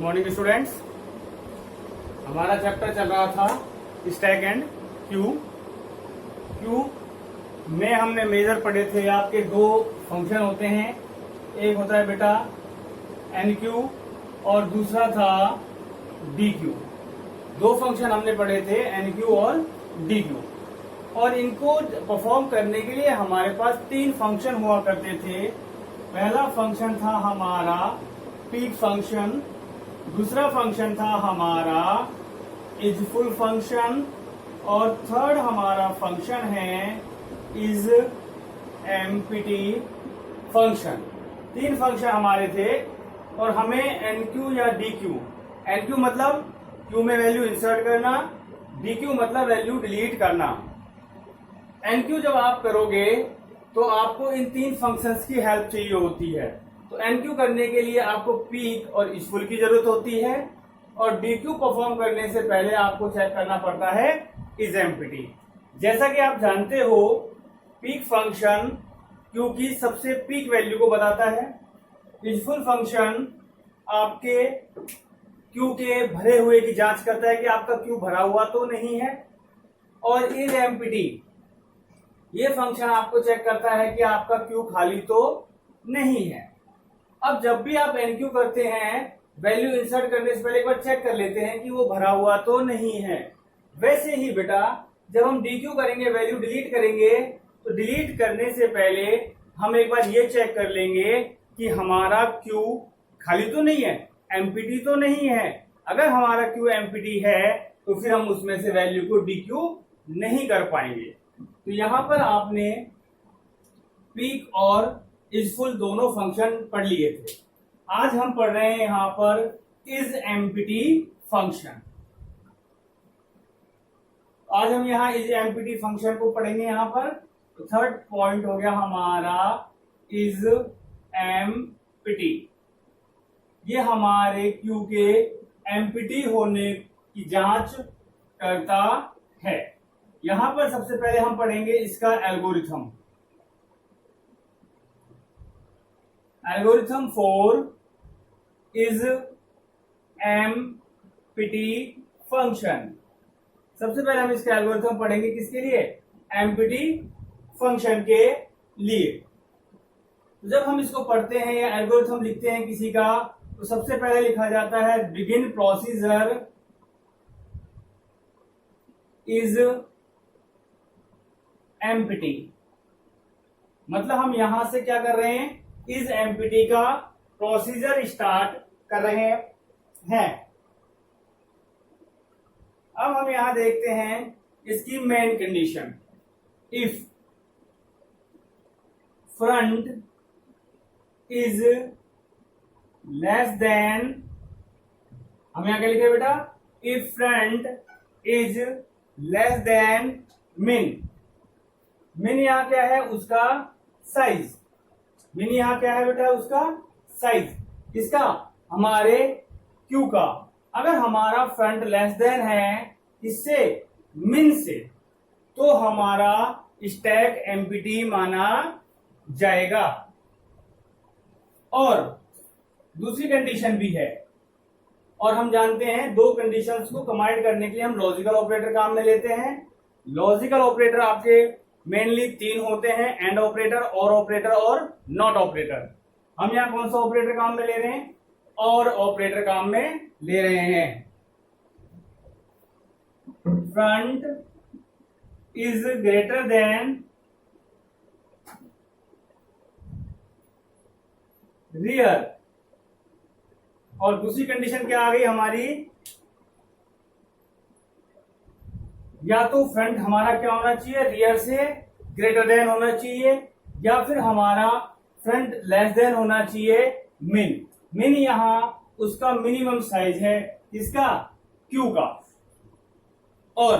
Morning students. हमारा chapter चल रहा था स्टैक एंड क्यू। क्यू में हमने मेजर पढ़े थे आपके दो फंक्शन होते हैं, एक होता है बेटा एन क्यू और दूसरा था डी क्यू। दो फंक्शन हमने पढ़े थे एन क्यू और डी क्यू, और इनको परफॉर्म करने के लिए हमारे पास तीन फंक्शन हुआ करते थे। पहला फंक्शन था हमारा पीक फंक्शन, दूसरा फंक्शन था हमारा इज फुल फंक्शन, और थर्ड हमारा फंक्शन है इज एम्प्टी फंक्शन। तीन फंक्शन हमारे थे और हमें एन क्यू या डी क्यू, एन क्यू मतलब क्यू में वैल्यू इंसर्ट करना, डी क्यू मतलब वैल्यू डिलीट करना। एन क्यू जब आप करोगे तो आपको इन तीन फंक्शंस की हेल्प चाहिए होती है। तो एन क्यू करने के लिए आपको पीक और इज फुल की जरूरत होती है, और डी क्यू परफॉर्म करने से पहले आपको चेक करना पड़ता है इज एम्प्टी। जैसा कि आप जानते हो, पीक फंक्शन क्यू की सबसे पीक वैल्यू को बताता है, इज फुल फंक्शन आपके क्यू के भरे हुए की जांच करता है कि आपका क्यू भरा हुआ तो नहीं है, और इज एम्प्टी ये फंक्शन आपको चेक करता है कि आपका क्यू खाली तो नहीं है। अब जब भी आप एनक्यू करते हैं, वैल्यू इंसर्ट करने से पहले एक बार चेक कर लेते हैं कि वो भरा हुआ तो नहीं है। वैसे ही बेटा जब हम डीक्यू करेंगे, वैल्यू डिलीट करेंगे, तो डिलीट करने से पहले हम एक बार ये चेक कर लेंगे कि हमारा क्यू खाली तो नहीं है, एम्प्टी तो नहीं है। अगर हमारा क्यू एम्प्टी है तो फिर हम उसमें से वैल्यू को डीक्यू नहीं कर पाएंगे। तो यहां पर आपने पीक और इज फुल दोनों फंक्शन पढ़ लिए थे। आज हम पढ़ रहे हैं यहां पर इज एम्प्टी फंक्शन। आज हम यहां इज एम्प्टी फंक्शन को पढ़ेंगे। यहां पर तो थर्ड पॉइंट हो गया हमारा इज एम्प्टी। ये हमारे क्यू के एम्प्टी होने की जांच करता है। यहां पर सबसे पहले हम पढ़ेंगे इसका algorithm. Algorithm for is empty function. सबसे पहले हम इसका एल्गोरिथम पढ़ेंगे किसके लिए? एम्प्टी फंक्शन के लिए। तो जब हम इसको पढ़ते हैं या एल्गोरिथम लिखते हैं किसी का, तो सबसे पहले लिखा जाता है बिगिन प्रोसीजर इज एम्प्टी। मतलब हम यहां से क्या कर रहे हैं, इज एम्प्टी का प्रोसीजर स्टार्ट कर रहे हैं। अब हम यहां देखते हैं इसकी main condition, if front is less then, हम यहां क्या लिखे बेटा, if front is less than मिन। मिन यहां क्या है, उसका साइज। मिन यहां क्या है बेटा, उसका साइज। किसका? हमारे क्यू का। अगर हमारा फ्रंट लेस देन है इससे, मिन से, तो हमारा स्टैक एम्प्टी माना जाएगा। और दूसरी कंडीशन भी है, और हम जानते हैं दो कंडीशंस को कंबाइन करने के लिए हम लॉजिकल ऑपरेटर काम में लेते हैं। लॉजिकल ऑपरेटर आपके मेनली तीन होते हैं, एंड ऑपरेटर, और ऑपरेटर और नॉट ऑपरेटर। हम यहां कौन सा ऑपरेटर काम में ले रहे हैं? और ऑपरेटर काम में ले रहे हैं। Front is greater than rear, और दूसरी कंडीशन क्या आ गई हमारी, या तो फ्रंट हमारा क्या होना चाहिए, रियर से ग्रेटर देन होना चाहिए, या फिर हमारा फ्रंट लेस देन होना चाहिए मिन। मिन यहां उसका मिनिमम साइज है, किसका? क्यू का। और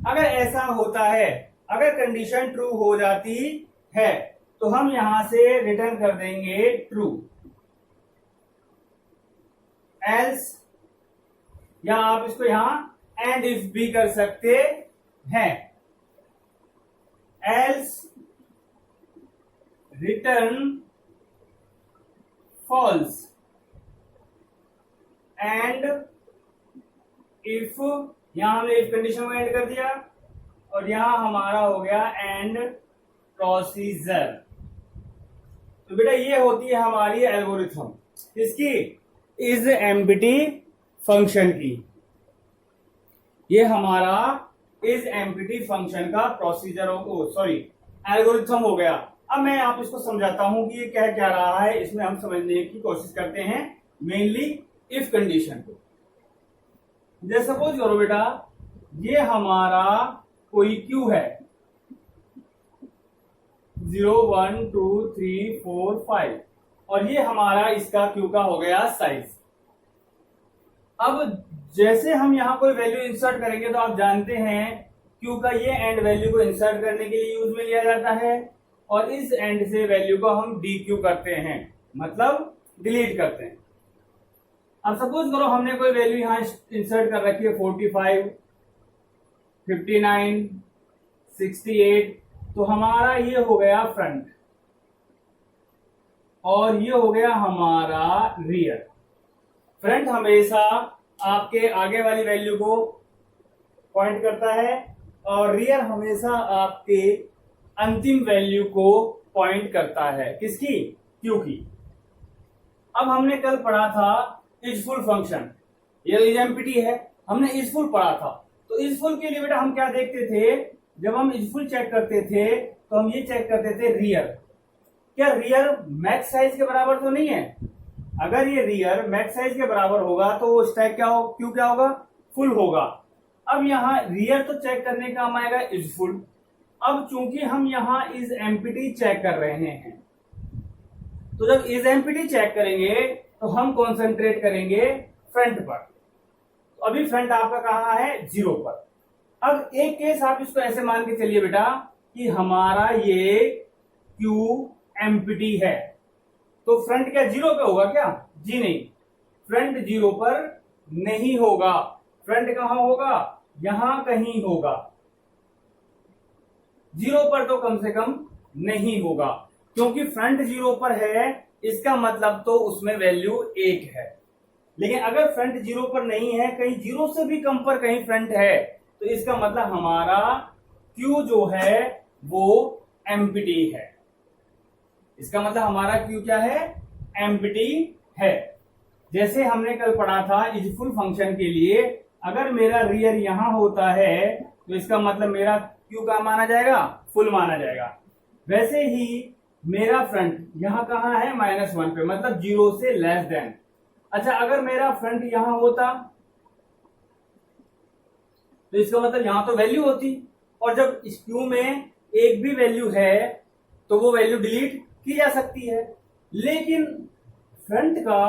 अगर ऐसा होता है, अगर कंडीशन ट्रू हो जाती है, तो हम यहां से रिटर्न कर देंगे ट्रू। एल्स, या आप इसको यहां एंड इफ भी कर सकते हैं। Else return false. And if, यहां हमने इफ कंडीशन को एंड कर दिया, और यहां हमारा हो गया एंड प्रोसीजर। तो बेटा ये होती है हमारी एल्गोरिथम, इसकी इज एम्प्टी फंक्शन की। ये हमारा इज एम्प्टी फंक्शन का प्रोसीजर सॉरी एल्गोरिथम हो गया। अब मैं आप इसको समझाता हूं कि ये क्या रहा है, इसमें हम समझने की कोशिश करते हैं मेनली इफ कंडीशन को। जैसे सपोज करो बेटा ये हमारा कोई क्यू है 0 1 2 3 4 5 और ये हमारा इसका क्यू का हो गया साइज। अब जैसे हम यहां कोई वैल्यू इंसर्ट करेंगे तो आप जानते हैं क्यू का ये एंड वैल्यू को इंसर्ट करने के लिए यूज में लिया जाता है, और इस एंड से वैल्यू को हम डी क्यू करते हैं, मतलब डिलीट करते हैं। अब सपोज करो हमने कोई वैल्यू यहां इंसर्ट कर रखी है 45 59 68, तो हमारा ये हो गया फ्रंट और ये हो गया हमारा रियर। फ्रंट हमेशा आपके आगे वाली वैल्यू को पॉइंट करता है और रियर हमेशा आपके अंतिम वैल्यू को पॉइंट करता है, किसकी? क्यू की। अब हमने कल पढ़ा था इजफुल फंक्शन, ये इजएम्प्टी है, हमने इजफुल पढ़ा था। तो इजफुल के लिए बेटा हम क्या देखते थे, जब हम इजफुल चेक करते थे तो हम ये चेक करते थे रियर, क्या रियर मैक्स साइज के बराबर तो नहीं है। अगर ये रियर मैक्स साइज के बराबर होगा तो वो स्टैक क्यू क्या होगा? फुल होगा। अब यहाँ रियर तो चेक करने का काम आएगा इजफुल। अब चूंकि हम यहाँ इज एम्प्टी चेक कर रहे हैं, तो जब इज एम्प्टी चेक करेंगे तो हम कॉन्सेंट्रेट करेंगे फ्रंट पर। तो अभी फ्रंट आपका कहाँ है? 0 पर। अब एक केस आप इसको ऐसे मान के चलिए बेटा कि हमारा ये क्यू एम्प्टी है, तो फ्रंट क्या 0 पे होगा क्या? जी नहीं, फ्रंट 0 पर नहीं होगा। फ्रंट कहां होगा? यहां कहीं होगा। 0 पर तो कम से कम नहीं होगा, क्योंकि फ्रंट 0 पर है, इसका मतलब तो उसमें वैल्यू 1 है। लेकिन अगर फ्रंट 0 पर नहीं है, कहीं 0 से भी कम पर कहीं फ्रंट है, तो इसका मतलब हमारा क्यू जो है वो एम्प्टी है। इसका मतलब हमारा क्यू क्या है? एम्प्टी है। जैसे हमने कल पढ़ा था इजफुल फंक्शन के लिए, अगर मेरा रियर यहां होता है तो इसका मतलब मेरा क्यू का माना जाएगा? फुल माना जाएगा। वैसे ही मेरा फ्रंट यहां कहां है? -1 पे, मतलब 0 से लेस देन। अच्छा, अगर मेरा फ्रंट यहां होता तो इसका मतलब यहां तो वैल्यू होती, और जब इस क्यू में एक भी वैल्यू है तो वो वैल्यू डिलीट की जा सकती है। लेकिन फ्रंट का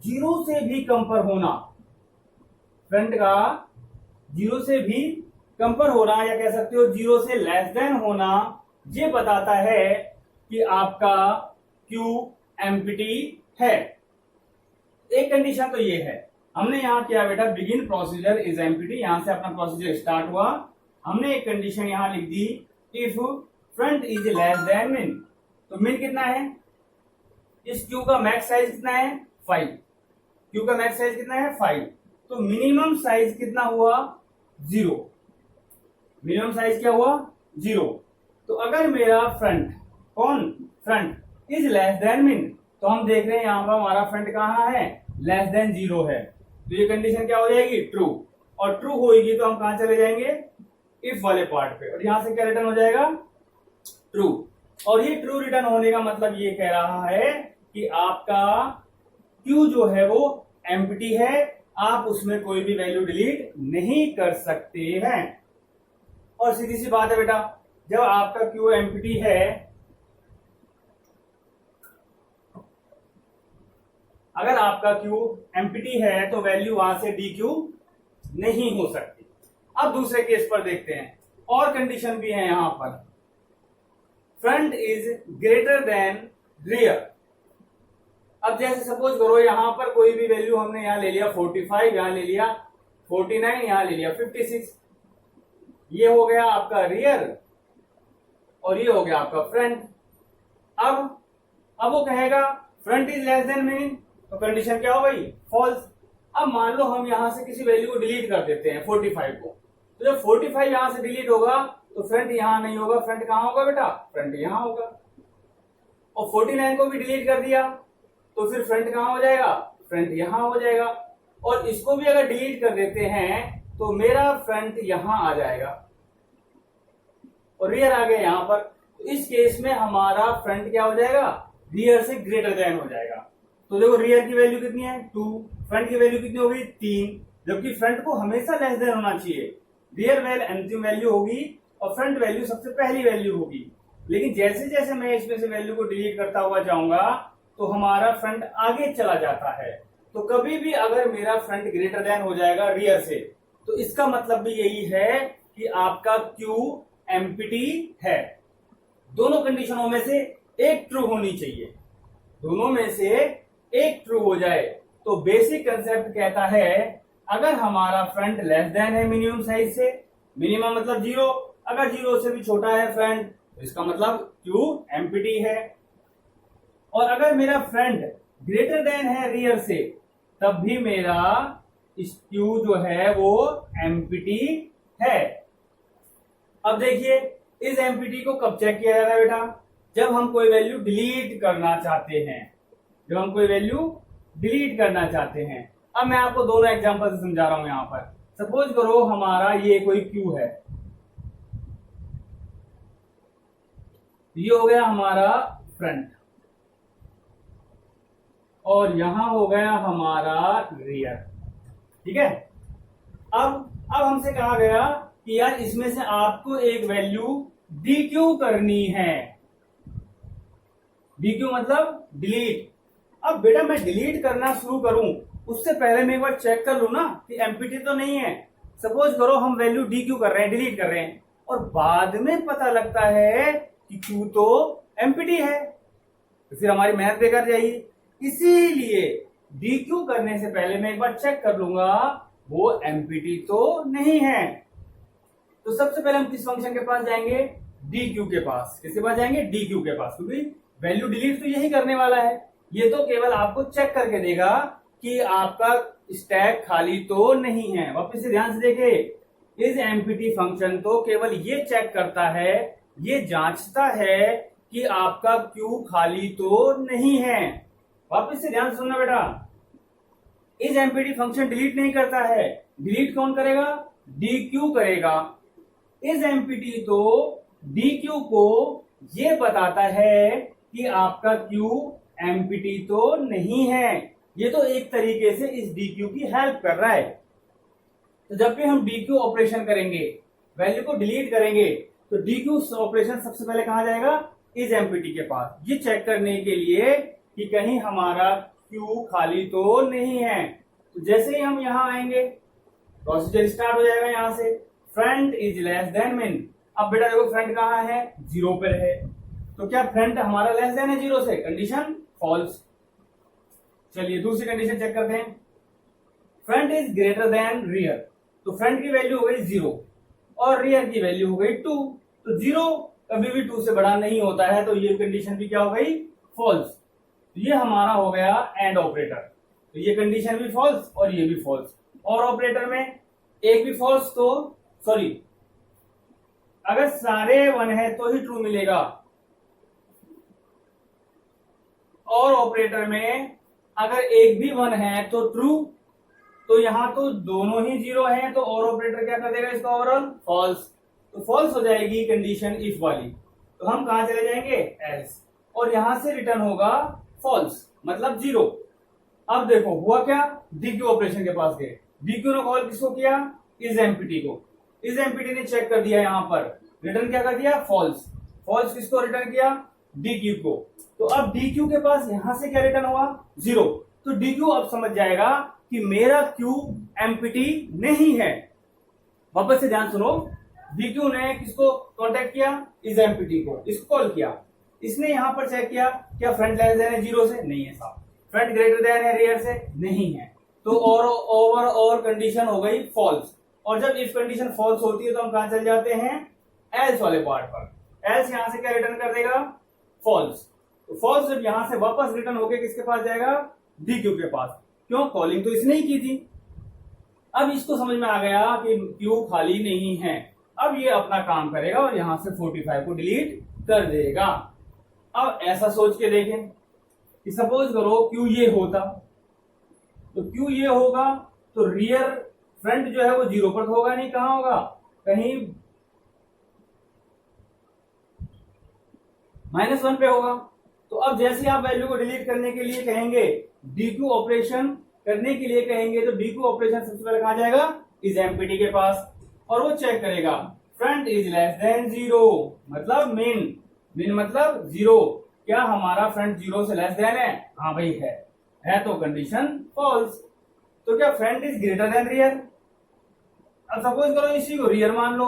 0 से भी कम पर होना, फ्रंट का 0 से भी कम पर होना, या कह सकते हो 0 से लेस देन होना, ये बताता है कि आपका क्यू एम्प्टी है। एक कंडीशन तो ये है, हमने यहां किया बेटा बिगिन प्रोसीजर इज एम्प्टी, यहां से अपना प्रोसीजर स्टार्ट हुआ। हमने एक कंडीशन यहां लिख दी if front is less than min. तो मिन कितना है? इस क्यू का मैक्स साइज कितना है? 5। क्यू का मैक्स साइज कितना है? 5। तो मिनिमम साइज कितना हुआ? 0। मिनिमम साइज क्या हुआ? 0। तो अगर मेरा front front is less than min, तो हम देख रहे हैं यहां पर हमारा फ्रंट कहां है? लेस देन 0 है। तो ये कंडीशन क्या हो जाएगी? ट्रू। और ट्रू होगी तो हम कहां चले जाएंगे? इफ वाले पार्ट पे, और यहां से क्या रिटर्न हो जाएगा? ट्रू। और ये ट्रू रिटर्न होने का मतलब ये कह रहा है कि आपका क्यू जो है वो एम्प्टी है, आप उसमें कोई भी वैल्यू डिलीट नहीं कर सकते हैं। और सीधी सी बात है बेटा, जब आपका क्यू एम्प्टी है, अगर आपका क्यू एम्प्टी है तो वैल्यू वहां से डी क्यू नहीं हो सकती। अब दूसरे केस पर देखते हैं, और कंडीशन भी है यहां पर, front is greater than rear. अब जैसे सपोज करो यहां पर कोई भी वैल्यू हमने यहां ले लिया 45, यहां ले लिया 49, यहां ले लिया 56, ये हो गया आपका रियर और ये हो गया आपका फ्रंट। अब वो कहेगा front is less than min, तो कंडीशन क्या हो गई? फॉल्स। अब मान लो हम यहां से किसी वैल्यू को डिलीट कर देते हैं 45 को, तो जब 45 यहां से डिलीट होगा तो फ्रंट यहां नहीं होगा, फ्रंट कहां होगा बेटा, फ्रंट यहां होगा। और 49 को भी डिलीट कर दिया तो फिर फ्रंट कहां हो जाएगा, फ्रंट यहां हो जाएगा। और इसको भी अगर डिलीट कर देते हैं तो मेरा फ्रंट यहां आ जाएगा और रियर आ गया यहां पर। तो इस केस में हमारा फ्रंट क्या हो जाएगा, रियर से ग्रेटर देन हो जाएगा। तो देखो रियर की वैल्यू कितनी है 2, फ्रंट की वैल्यू कितनी होगी 3, जबकि फ्रंट को हमेशा लेस देन होना चाहिए। रियर वैल्यू अंतिम वैल्यू होगी और फ्रंट वैल्यू सबसे पहली वैल्यू होगी। लेकिन जैसे जैसे मैं इसमें से वैल्यू को डिलीट करता हुआ जाऊंगा तो हमारा फ्रंट आगे चला जाता है। तो कभी भी अगर मेरा फ्रंट ग्रेटर देन हो जाएगा रियर से, तो इसका मतलब भी यही है कि आपका Q एम्प्टी है। दोनों कंडीशनों में से एक ट्रू होनी चाहिए, दोनों में से एक ट्रू हो जाए तो बेसिक कंसेप्ट कहता है अगर हमारा फ्रंट लेस देन है मिनिमम साइज से, मिनिमम मतलब 0, अगर 0 से भी छोटा है फ्रंट तो इसका मतलब Q एम्प्टी है। और अगर मेरा फ्रंट ग्रेटर देन है रियर से तब भी मेरा इस Q जो है वो एम्प्टी है। अब देखिए इस एम्प्टी को कब चेक किया जाता है बेटा, जब हम कोई वैल्यू डिलीट करना चाहते हैं, जब हम कोई वैल्यू डिलीट करना चाहते हैं। अब मैं आपको दोनों एग्जांपल से समझा रहा हूं। यहां पर सपोज करो हमारा ये कोई Q है, ये हो गया हमारा फ्रंट और यहां हो गया हमारा रियर, ठीक है। अब हमसे कहा गया कि यार इसमें से आपको एक वैल्यू DQ करनी है, DQ मतलब डिलीट। अब बेटा मैं डिलीट करना शुरू करूं उससे पहले मैं एक बार चेक कर लूं ना कि एम्प्टी तो नहीं है। सपोज करो हम वैल्यू DQ कर रहे हैं, डिलीट कर रहे हैं और बाद में पता लगता है कि Q तो एम्प्टी है, तो फिर हमारी मेहनत बेकार जाएगी। इसीलिए DQ करने से पहले मैं एक बार चेक कर लूंगा वो एम्प्टी तो नहीं है। तो सबसे पहले हम किस फंक्शन के पास जाएंगे, DQ के पास। किसके पास जाएंगे, DQ के पास, क्योंकि वैल्यू डिलीट तो यही करने वाला है। ये तो केवल आपको चेक करके देगा कि आपका स्टैक खाली तो नहीं है। वापस से ध्यान से देखे, इस एम्प्टी फंक्शन तो केवल ये चेक करता है, ये जांचता है कि आपका Q खाली तो नहीं है। वापस से ध्यान सुनना बेटा, इस एम्प्टी फंक्शन डिलीट नहीं करता है, डिलीट कौन करेगा, DQ करेगा। इस एम्प्टी तो DQ को ये बताता है कि आपका Q एम्प्टी तो नहीं है। ये तो एक तरीके से इस DQ की हेल्प कर रहा है। तो जब भी हम DQ ऑपरेशन करेंगे, वैल्यू को डिलीट करेंगे, तो DQ ऑपरेशन सबसे पहले कहां जाएगा, इस एम्प्टी के पास, ये चेक करने के लिए कि कहीं हमारा Q खाली तो नहीं है। तो जैसे ही हम यहां आएंगे प्रोसीजर स्टार्ट हो जाएगा। यहां से फ्रंट इज लेस देन मिन। अब बेटा देखो फ्रंट कहां है, 0 पर है, तो क्या फ्रंट हमारा लेस देन है 0 से, कंडीशन फॉल्स। चलिए दूसरी कंडीशन चेक करते हैं, front is greater than rear. तो फ्रंट की वैल्यू हो गई 0 और रियर की वैल्यू हो गई 2। तो 0 कभी भी 2 से बड़ा नहीं होता है, तो ये कंडीशन भी क्या हो गई, फॉल्स। तो ये हमारा हो गया एंड ऑपरेटर। तो ये कंडीशन भी फॉल्स और ये भी फॉल्स। और ऑपरेटर में एक भी फॉल्स, तो सॉरी अगर सारे 1 है तो ही ट्रू मिलेगा। और ऑपरेटर में अगर एक भी 1 है तो ट्रू, तो यहां तो दोनों ही 0 है, तो और ऑपरेटर क्या कर देगा इसका ओवरऑल, फॉल्स। तो फॉल्स हो जाएगी कंडीशन इफ वाली। तो हम कहां चले जाएंगे, एल्स, और यहां से रिटर्न होगा फॉल्स मतलब 0। अब देखो हुआ क्या, DQ ऑपरेशन के पास गए, DQ ने कॉल किसको किया, इस एम्प्टी को। इस एम्प्टी ने चेक कर दिया, यहां पर रिटर्न क्या कर दिया, फॉल्स। फॉल्स किसको रिटर्न किया, DQ को। तो अब DQ के पास यहां से क्या रिटर्न हुआ, 0। तो DQ अब समझ जाएगा कि मेरा Q एम्प्टी नहीं है। वापस से ध्यान सुनो, DQ ने किसको कांटेक्ट किया, इस एम्प्टी को, इसको कॉल किया। इसने यहां पर चेक किया क्या फ्रंट लेस देन है 0 से, नहीं है साहब। फ्रंट ग्रेटर देन है रियर से, नहीं है। तो और कंडीशन हो गई फॉल्स। और जब इफ कंडीशन फॉल्स होती है तो हम कहां चल जाते हैं, एल्स वाले पार्ट पर। एल्स यहां से क्या रिटर्न कर देगा, फॉल्स। तो फॉल्स जब यहां से वापस रिटर्न होके किसके पास जाएगा, DQ के पास, क्यों, कॉलिंग तो इसने ही की थी। अब इसको समझ में आ गया कि क्यू खाली नहीं है। अब ये अपना काम करेगा और यहां से 45 को डिलीट कर देगा। अब ऐसा सोच के देखें कि सपोज करो क्यू ये होता, तो क्यू ये होगा तो रियर फ्रंट जो है वो 0 पर तो होगा नहीं, कहां होगा, कहीं -1 पे होगा। तो अब जैसे आप वैल्यू को डिलीट करने के लिए कहेंगे, डीक्यू ऑपरेशन करने के लिए कहेंगे, तो डीक्यू ऑपरेशन सबसे पहले कहां जाएगा, इस एमपीटी के पास, और वो चेक करेगा फ्रंट इज लेस देन 0, मतलब मिन मतलब 0। क्या हमारा फ्रंट 0 से लेस देन है, हाँ भाई है तो कंडीशन फॉल्स। तो क्या front is greater than rear. अब सपोज करो इसी को रियर मान लो,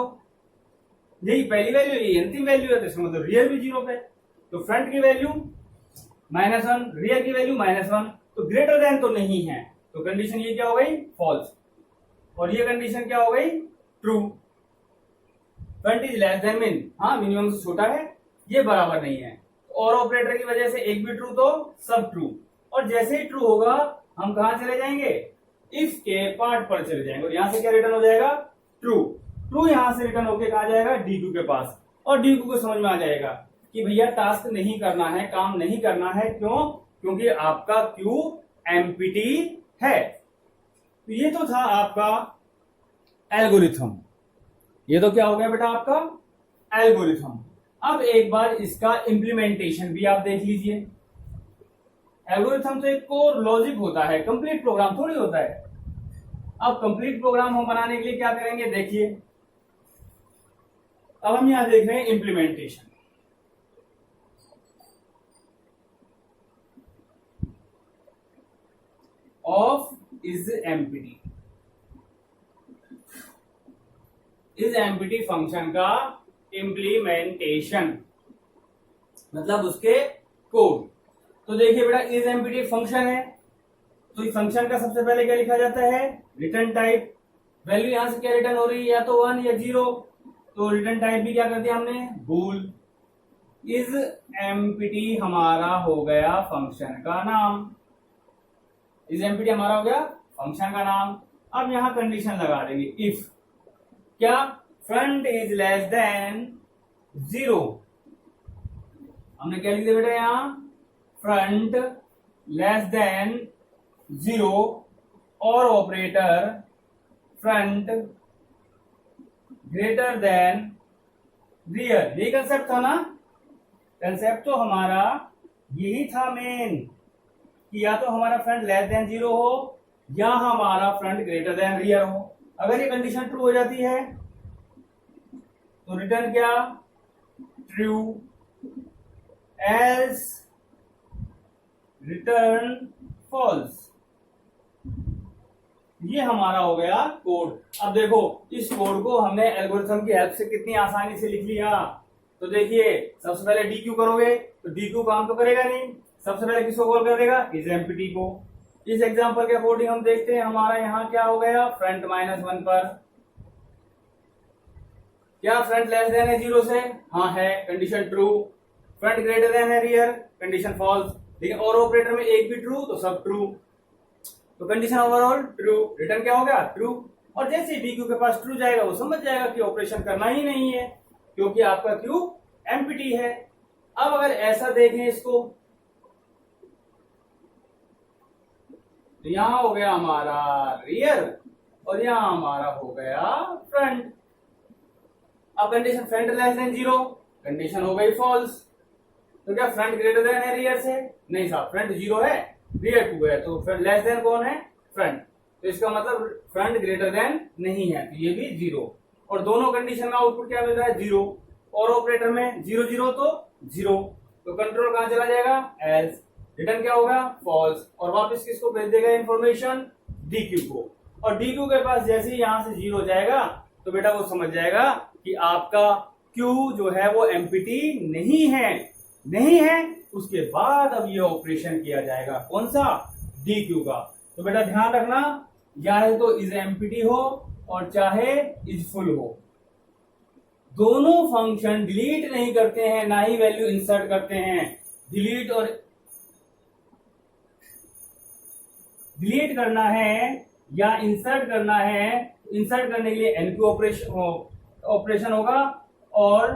यही पहली वैल्यू, यही अंतिम वैल्यू है, तो इसका मतलब रियर भी 0 पे। तो फ्रंट की वैल्यू -1, रियर की वैल्यू -1, तो ग्रेटर देन तो नहीं है, तो कंडीशन ये क्या हो गई, फॉल्स। और ये कंडीशन क्या हो गई, true. Front is less than मिन, हाँ मिनिमम से छोटा है, ये बराबर नहीं है। और ऑपरेटर की वजह से एक भी ट्रू तो सब ट्रू। और जैसे ही ट्रू होगा हम कहां चले जाएंगे, इफ के पार्ट पर चले जाएंगे, और यहां से क्या रिटर्न हो जाएगा, ट्रू। ट्रू यहां से रिटर्न होके कहा जाएगा डीक्यू के पास, और डीक्यू को समझ में आ जाएगा कि भैया टास्क नहीं करना है, काम नहीं करना है। क्यों, क्योंकि आपका क्यू एम्प्टी है। तो ये तो था आपका एल्गोरिथम, ये तो क्या हो गया बेटा आपका एल्गोरिथम। अब एक बार इसका इंप्लीमेंटेशन भी आप देख लीजिए। एल्गोरिथम तो एक कोर लॉजिक होता है, कंप्लीट प्रोग्राम थोड़ी होता है। अब कंप्लीट प्रोग्राम हम बनाने के लिए क्या करेंगे, देखिए अब हम यहां देख रहे हैं इंप्लीमेंटेशन। ऑफ इज एम्प्टी, इस एम्प्टी फंक्शन का इंप्लीमेंटेशन मतलब उसके कोड। तो देखिए बेटा इस एम्प्टी फंक्शन है, तो इस फंक्शन का सबसे पहले क्या लिखा जाता है, रिटर्न टाइप। वैल्यू यहां से क्या रिटर्न हो रही है, या तो 1 या 0, तो रिटर्न टाइप भी क्या कर दिया हमने, बूल। इस एम्प्टी हमारा हो गया फंक्शन का नाम, इस एम्प्टी हमारा हो गया फंक्शन का नाम। अब यहां कंडीशन लगा देंगे, इफ क्या फ्रंट इज लेस देन 0, हमने क्या लिख दिया बेटा यहां, फ्रंट लेस देन 0, और operator front greater than rear. ये कंसेप्ट था ना, कंसेप्ट तो हमारा यही था मेन, कि या तो हमारा फ्रंट लेस देन 0 हो, या हमारा फ्रंट ग्रेटर देन रियर हो। अगर ये कंडीशन ट्रू हो जाती है तो रिटर्न क्या, ट्रू। Else return false. ये हमारा हो गया कोड। अब देखो इस कोड को हमने एल्गोरिथम की हेल्प से कितनी आसानी से लिख लिया। तो देखिए सबसे पहले डीक्यू करोगे तो डीक्यू काम तो करेगा नहीं, सबसे पहले किसको कॉल करेगा, इस एम्प्टी को। इस एग्जांपल के अकॉर्डिंग हम देखते हैं हमारा यहाँ क्या हो गया, फ्रंट -1 पर। क्या फ्रंट लेस देन है 0 से, हाँ है, condition true. Front greater than है रियर, कंडीशन फॉल्स। लेकिन और ऑपरेटर में एक भी ट्रू तो सब ट्रू, तो कंडीशन ओवरऑल ट्रू। रिटर्न क्या हो गया, ट्रू। और जैसे डीक्यू के पास ट्रू जाएगा वो समझ जाएगा कि ऑपरेशन करना ही नहीं है, क्योंकि आपका क्यू एम्प्टी है। अब अगर ऐसा देखें इसको, तो यहां हो गया हमारा रियर और यहां हमारा हो गया फ्रंट। अब condition front less than 0, condition हो गई फॉल्स। तो क्या फ्रंट ग्रेटर देन है रियर से, नहीं साहब, फ्रंट 0 है रियर 2 है, तो फ्रंट लेस देन कौन है, फ्रंट। तो इसका मतलब फ्रंट ग्रेटर देन नहीं है, तो ये भी 0। और दोनों कंडीशन का आउटपुट क्या मिल रहा है, 0। और ऑपरेटर में 0 0 तो 0, तो कंट्रोल कहां चला जाएगा, एल्स। रिटर्न क्या होगा, फॉल्स। और वापस किसको भेज देगा इंफॉर्मेशन, डीक्यू को। और डीक्यू के पास जैसे ही यहां से 0 जाएगा तो बेटा वो समझ जाएगा कि आपका क्यू जो है वो एम्प्टी नहीं है। उसके बाद अब ये ऑपरेशन किया जाएगा, कौन सा, डीक्यू का। तो बेटा ध्यान रखना, चाहे तो इज एम्प्टी हो और चाहे इज फुल हो, दोनों फंक्शन डिलीट नहीं करते हैं, ना ही वैल्यू इंसर्ट करते हैं। डिलीट और डिलीट करना है या इंसर्ट करना है, इंसर्ट करने के लिए एनक्यू ऑपरेशन होगा और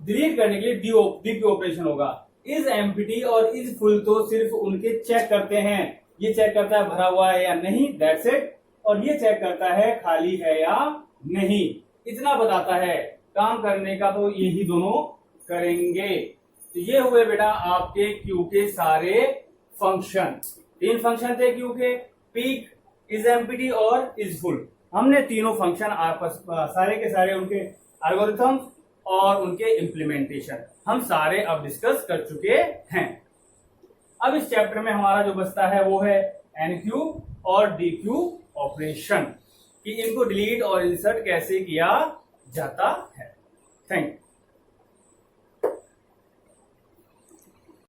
डिलीट करने के लिए डीक्यू ऑपरेशन होगा। इज एम्प्टी और इज फुल तो सिर्फ उनके चेक करते हैं, ये चेक करता है भरा हुआ है या नहीं, दैट्स इट। और ये चेक करता है खाली है या नहीं, इतना बताता है। काम करने का तो यही दोनों करेंगे। तो ये हुए बेटा आपके क्यू के सारे फंक्शन। 3 फंक्शन थे क्यू के, पीक, इज एम्प्टी और इज फुल। हमने तीनों फंक्शन आपस सारे के सारे उनके एल्गोरिथम और उनके इम्प्लीमेंटेशन हम सारे अब डिस्कस कर चुके हैं। अब इस चैप्टर में हमारा जो बचता है वो है एनक्यू और डीक्यू ऑपरेशन, कि इनको डिलीट और इंसर्ट कैसे किया जाता है। Thank you.